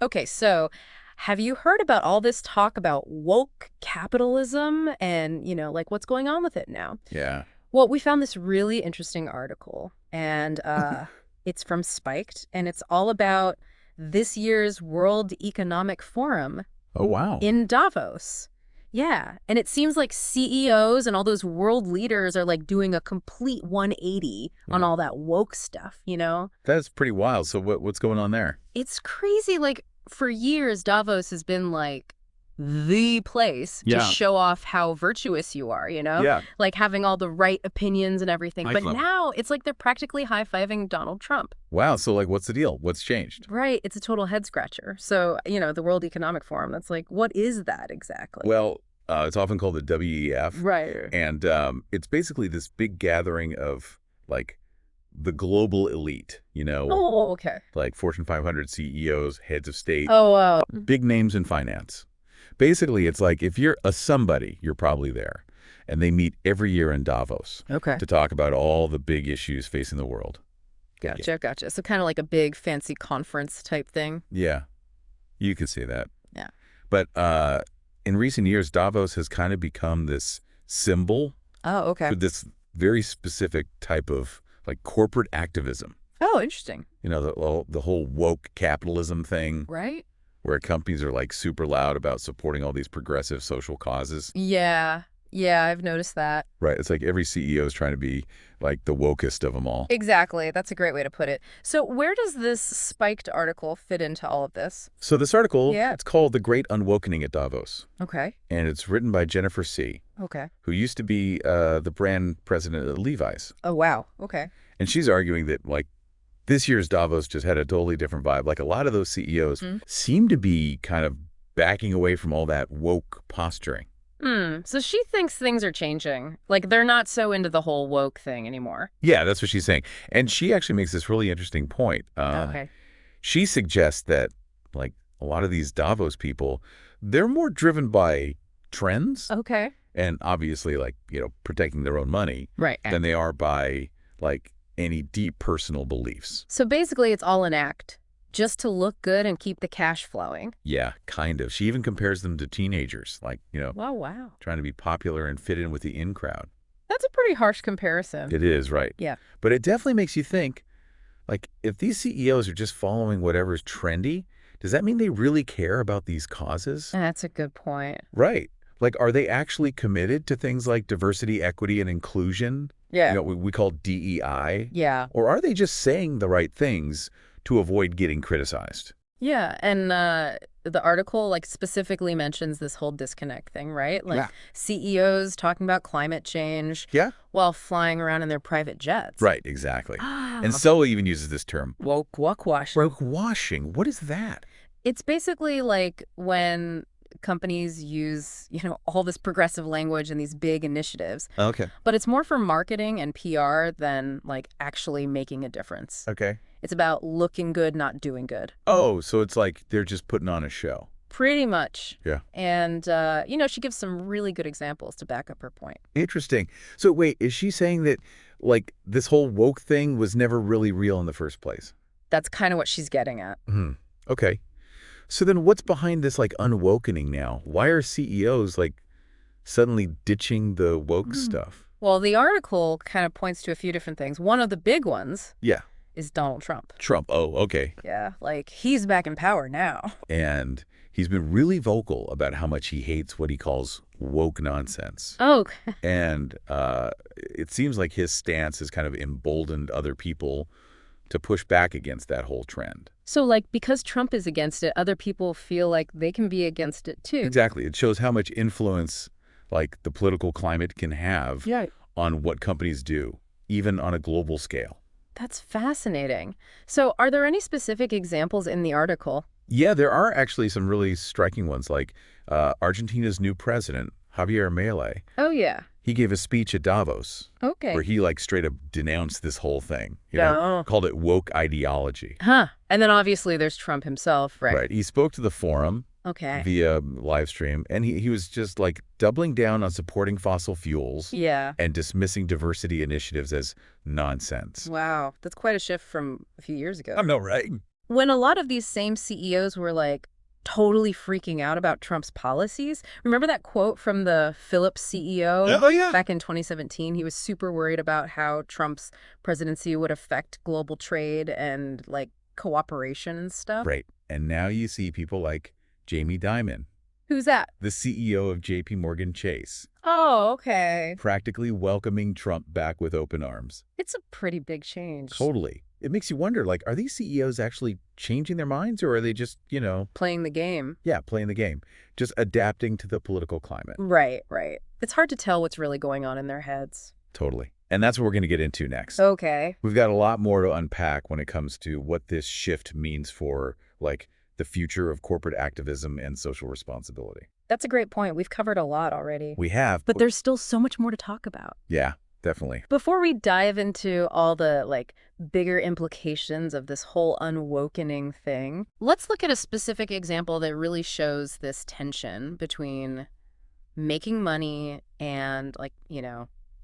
Okay, so have you heard about all this talk about woke capitalism and, like what's going on with it now? Yeah. Well, we found this really interesting article, and it's from Spiked, and it's all about this year's World Economic Forum Oh, wow. in Davos. Yeah, and it seems like CEOs and all those world leaders are like doing a complete 180 on Yeah. all that woke stuff. That's pretty wild. So what's going on there? It's crazy. Like, for years, Davos has been like the place to Yeah. show off how virtuous you are, Yeah. like having all the right opinions and everything. But Nightclub. now it's like they're practically high-fiving Donald Trump. Wow. So like, what's the deal? What's changed? Right. It's a total head scratcher. So, the World Economic Forum, that's like, what is that exactly? Well, it's often called the WEF, Right. and it's basically this big gathering of like the global elite. Oh, okay. Like Fortune 500 CEOs, heads of state, Oh, big names in finance. Basically, it's like if you're a somebody, you're probably there, and they meet every year in Davos okay. to talk about all the big issues facing the world. Yeah. Gotcha. So kind of like a big fancy conference type thing. Yeah, you could say that. Yeah. But in recent years, Davos has kind of become this symbol Oh, okay. for this very specific type of like corporate activism. Oh, interesting. The whole woke capitalism thing, Right? where companies are like super loud about supporting all these progressive social causes. Yeah. Yeah, I've noticed that. Right. It's like every CEO is trying to be like the wokest of them all. Exactly. That's a great way to put it. So where does this spiked article fit into all of this? So this article, Yeah. it's called The Great Unwokening at Davos, Okay. and it's written by Jennifer C., Okay. who used to be the brand president of Levi's. Oh, wow. Okay. And she's arguing that like this year's Davos just had a totally different vibe. Like a lot of those CEOs Hmm. seem to be kind of backing away from all that woke posturing. So she thinks things are changing. Like they're not so into the whole woke thing anymore. Yeah, that's what she's saying. And she actually makes this really interesting point. Okay. She suggests that like a lot of these Davos people, they're more driven by trends Okay. and obviously like, protecting their own money Right. than they are by like any deep personal beliefs. So basically it's all an act, just to look good and keep the cash flowing. Yeah, kind of. She even compares them to teenagers, like, Oh, wow. trying to be popular and fit in with the in crowd. That's a pretty harsh comparison. It is, right. Yeah. But it definitely makes you think, like, if these CEOs are just following whatever's trendy, does that mean they really care about these causes? That's a good point. Right. Like, are they actually committed to things like diversity, equity, and inclusion? Yeah. We call DEI? Yeah. Or are they just saying the right things to avoid getting criticized? Yeah, and the article like specifically mentions this whole disconnect thing, right? Like Yeah. CEOs talking about climate change Yeah. while flying around in their private jets. Right, exactly. And Ah, so even uses this term, woke wash. broke washing. What is that? It's basically like when companies use, all this progressive language and these big initiatives, Okay. but it's more for marketing and PR than like actually making a difference. Okay. It's about looking good, not doing good. Oh, so it's like they're just putting on a show. Pretty much. Yeah. And, she gives some really good examples to back up her point. Interesting. So wait, is she saying that like this whole woke thing was never really real in the first place? That's kind of what she's getting at. Hmm. Okay. So then what's behind this like unwokening now? Why are CEOs like suddenly ditching the woke stuff? Well, the article kind of points to a few different things. One of the big ones Yeah. is Donald Trump. Trump. Oh, okay. Yeah, like he's back in power now. And he's been really vocal about how much he hates what he calls woke nonsense. Oh, And it seems like his stance has kind of emboldened other people to push back against that whole trend. so like because Trump is against it, other people feel like they can be against it too. Exactly. It shows how much influence like the political climate can have Yeah. on what companies do, even on a global scale. That's fascinating. So are there any specific examples in the article? Yeah, there are actually some really striking ones, like Argentina's new president, Javier Milei. Oh, yeah. He gave a speech at Davos Okay. where he like straight up denounced this whole thing, Yeah. called it woke ideology. Huh. And then obviously there's Trump himself, right? Right. He spoke to the forum Okay. via live stream, and he was just like doubling down on supporting fossil fuels Yeah. and dismissing diversity initiatives as nonsense. Wow. That's quite a shift from a few years ago. I know, right? when a lot of these same CEOs were like totally freaking out about Trump's policies. Remember that quote from the Philips CEO Oh, yeah. back in 2017? He was super worried about how Trump's presidency would affect global trade and like cooperation and stuff. Right. And now you see people like Jamie Dimon, Who's that? the CEO of J.P. Morgan Chase, Oh, okay. practically welcoming Trump back with open arms. It's a pretty big change. Totally. It makes you wonder, like, are these CEOs actually changing their minds, or are they just, Playing the game. yeah, playing the game, just adapting to the political climate? Right, right. It's hard to tell what's really going on in their heads. Totally. And that's what we're going to get into next. Okay. We've got a lot more to unpack when it comes to what this shift means for, like, the future of corporate activism and social responsibility. That's a great point. We've covered a lot already. We have. But there's still so much more to talk about. Yeah, definitely. Before we dive into all the like bigger implications of this whole unwokening thing, let's look at a specific example that really shows this tension between making money and like,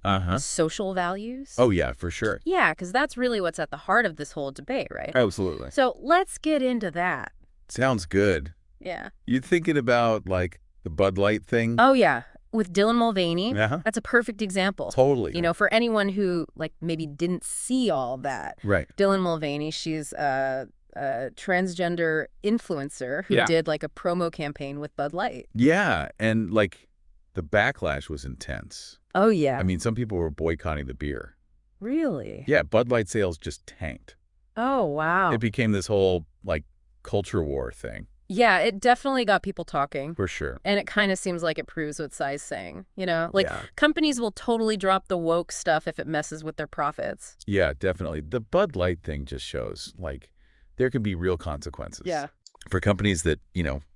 Uh-huh. social values. Oh, yeah, for sure. Yeah, because that's really what's at the heart of this whole debate, right? Absolutely. So let's get into that. Sounds good. Yeah. You thinking about, like, the Bud Light thing? Oh, yeah. With Dylan Mulvaney, Uh-huh. that's a perfect example. Totally. For anyone who like maybe didn't see all that, Right. Dylan Mulvaney, she's a transgender influencer who Yeah. did like a promo campaign with Bud Light. Yeah, and, like, the backlash was intense. Oh, yeah. I mean, some people were boycotting the beer. Really? Yeah, Bud Light sales just tanked. Oh, wow. It became this whole, like, culture war thing. Yeah, it definitely got people talking. For sure. And it kind of seems like it proves what Sai's saying, Like, Yeah. companies will totally drop the woke stuff if it messes with their profits. Yeah, definitely. The Bud Light thing just shows, like, there can be real consequences. Yeah. For companies that,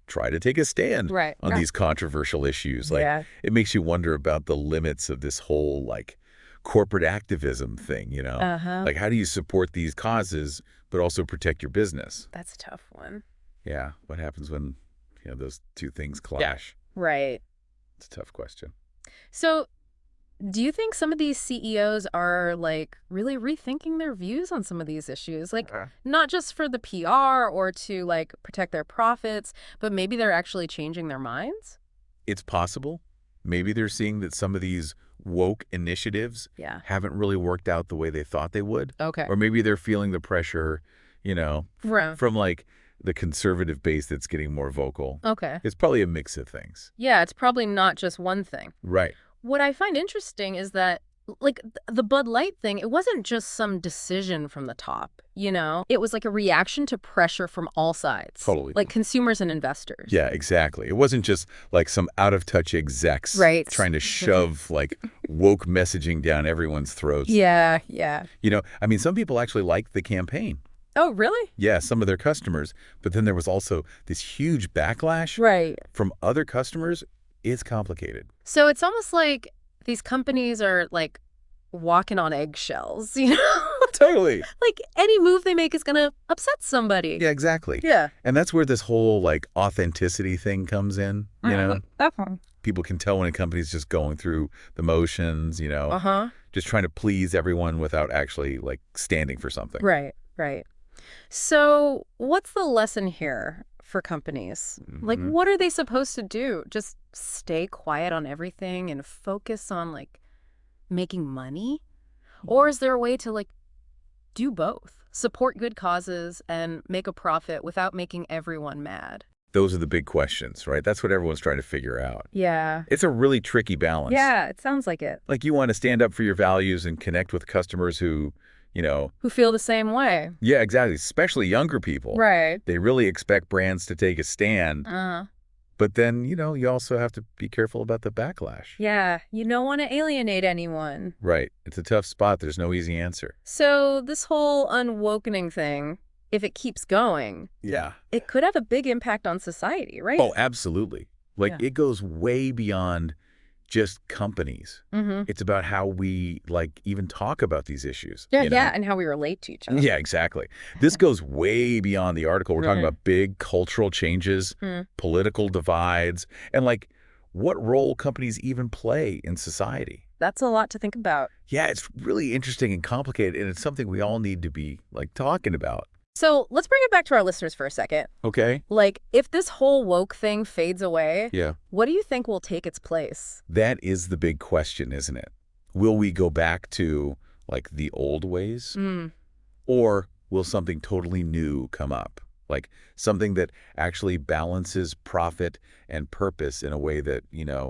try to take a stand Right. on these controversial issues. Like, Yeah. it makes you wonder about the limits of this whole, like, corporate activism thing, Uh-huh. Like, how do you support these causes but also protect your business? That's a tough one. Yeah. What happens when, those two things clash? Right. It's a tough question. So, do you think some of these CEOs are like really rethinking their views on some of these issues? Like, not just for the PR or to like protect their profits, but maybe they're actually changing their minds? It's possible. Maybe they're seeing that some of these woke initiatives Yeah. haven't really worked out the way they thought they would. Okay. Or maybe they're feeling the pressure, From. from like the conservative base that's getting more vocal. Okay. It's probably a mix of things. Yeah, it's probably not just one thing. Right. What I find interesting is that, like, the Bud Light thing, it wasn't just some decision from the top, It was like a reaction to pressure from all sides. Totally. Like consumers and investors. Yeah, exactly. It wasn't just like some out-of-touch execs Right. trying to shove like woke messaging down everyone's throats. Yeah, yeah. I mean, some people actually liked the campaign. Oh, really? Yeah, some of their customers. But then there was also this huge backlash Right. from other customers. It's complicated. So it's almost like these companies are like walking on eggshells, Totally. Like any move they make is going to upset somebody. Yeah, exactly. Yeah. And that's where this whole like authenticity thing comes in, Definitely. People can tell when a company's just going through the motions, Uh-huh. just trying to please everyone without actually like standing for something. Right, right. So what's the lesson here for companies? Like, Mhm. what are they supposed to do? Just stay quiet on everything and focus on like making money? Or is there a way to like do both? Support good causes and make a profit without making everyone mad? Those are the big questions, right? That's what everyone's trying to figure out. Yeah. It's a really tricky balance. Yeah, it sounds like it. Like you want to stand up for your values and connect with customers who, Who feel the same way. yeah, exactly, especially younger people. Right. They really expect brands to take a stand. Uh-huh. But then, you also have to be careful about the backlash. Yeah, you don't want to alienate anyone. Right. It's a tough spot. There's no easy answer. So this whole unwokening thing, if it keeps going, Yeah. it could have a big impact on society, right? Oh, absolutely. Like Yeah. it goes way beyond just companies. Mm-hmm. It's about how we like even talk about these issues. Yeah, you know? yeah, and how we relate to each other. Yeah, exactly. This goes way beyond the article. We're talking Right. about big cultural changes, political divides, and like what role companies even play in society. That's a lot to think about. Yeah, it's really interesting and complicated, and it's something we all need to be like talking about. So let's bring it back to our listeners for a second. Okay? Like, if this whole woke thing fades away, Yeah. what do you think will take its place? That is the big question, isn't it? Will we go back to, like, the old ways? Mm, Or will something totally new come up? Like, something that actually balances profit and purpose in a way that,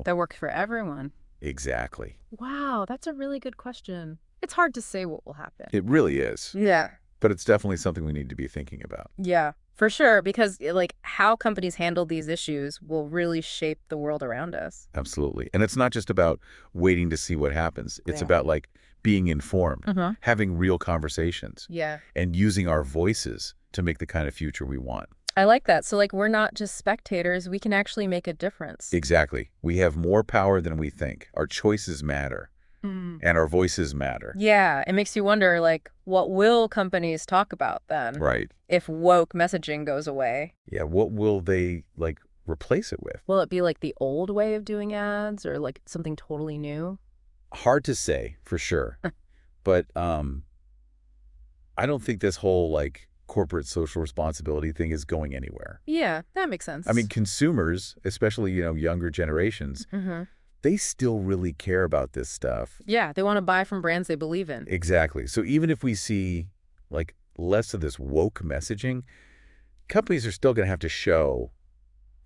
that works for everyone. exactly. Wow, that's a really good question. It's hard to say what will happen. It really is. Yeah. But it's definitely something we need to be thinking about. Yeah, for sure, because like how companies handle these issues will really shape the world around us. Absolutely. And it's not just about waiting to see what happens. It's Yeah. about, like, being informed, Uh-huh. having real conversations, Yeah. and using our voices to make the kind of future we want. I like that. So like we're not just spectators, we can actually make a difference. Exactly. We have more power than we think. Our choices matter, Mm. and our voices matter. Yeah, it makes you wonder like what will companies talk about then Right. if woke messaging goes away? Yeah, what will they, like, replace it with? Will it be like the old way of doing ads or like something totally new? Hard to say, for sure. But I don't think this whole, like, corporate social responsibility thing is going anywhere. Yeah, that makes sense. I mean, consumers, especially, younger generations, Mm-hmm. they still really care about this stuff. Yeah, they want to buy from brands they believe in. Exactly. So even if we see, like, less of this woke messaging, companies are still going to have to show,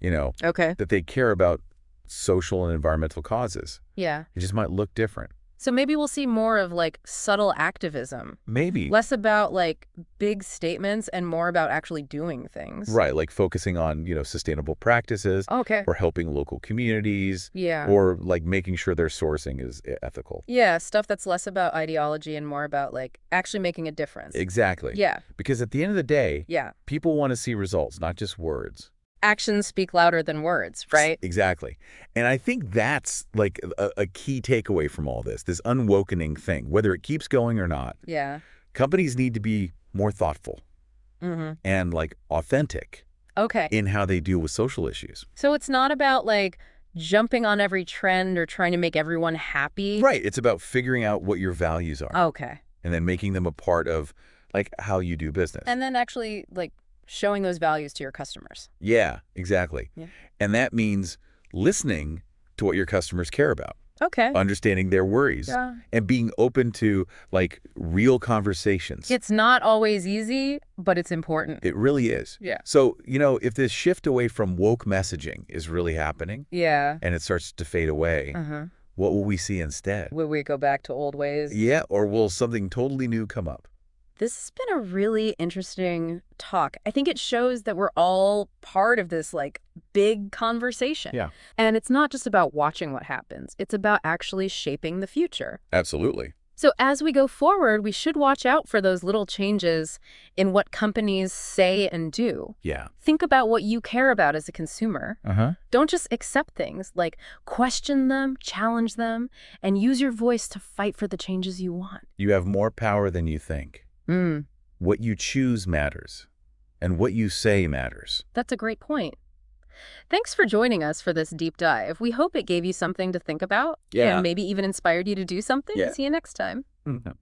Okay. that they care about social and environmental causes. Yeah. It just might look different. So maybe we'll see more of like subtle activism, Maybe. less about like big statements and more about actually doing things. Right, like focusing on, sustainable practices, Okay. or helping local communities, Yeah. or, like, making sure their sourcing is ethical. Yeah, stuff that's less about ideology and more about like actually making a difference. Exactly. Yeah. Because at the end of the day, Yeah. people want to see results, not just words. Actions speak louder than words, right? Exactly. And I think that's, like, a key takeaway from all this unwokening thing, whether it keeps going or not. Yeah. Companies need to be more thoughtful Mm-hmm. and, like, authentic Okay. in how they deal with social issues. So it's not about like jumping on every trend or trying to make everyone happy. Right. It's about figuring out what your values are Okay. and then making them a part of, like, how you do business. And then actually like showing those values to your customers. Yeah, exactly. Yeah. And that means listening to what your customers care about, Okay. understanding their worries, Yeah. and being open to, like, real conversations. It's not always easy, but it's important. It really is. Yeah. So, if this shift away from woke messaging is really happening Yeah. and it starts to fade away, Uh-huh. what will we see instead? Will we go back to old ways? Yeah, or will something totally new come up? This has been a really interesting talk. I think it shows that we're all part of this like big conversation. Yeah. And it's not just about watching what happens. It's about actually shaping the future. Absolutely. So as we go forward, we should watch out for those little changes in what companies say and do. Yeah. Think about what you care about as a consumer. Uh-huh. Don't just accept things, like question them, challenge them, and use your voice to fight for the changes you want. You have more power than you think. Mm, What you choose matters, and what you say matters. that's a great point. Thanks for joining us for this deep dive. We hope it gave you something to think about Yeah. and maybe even inspired you to do something. Yeah. See you next time. Mhm.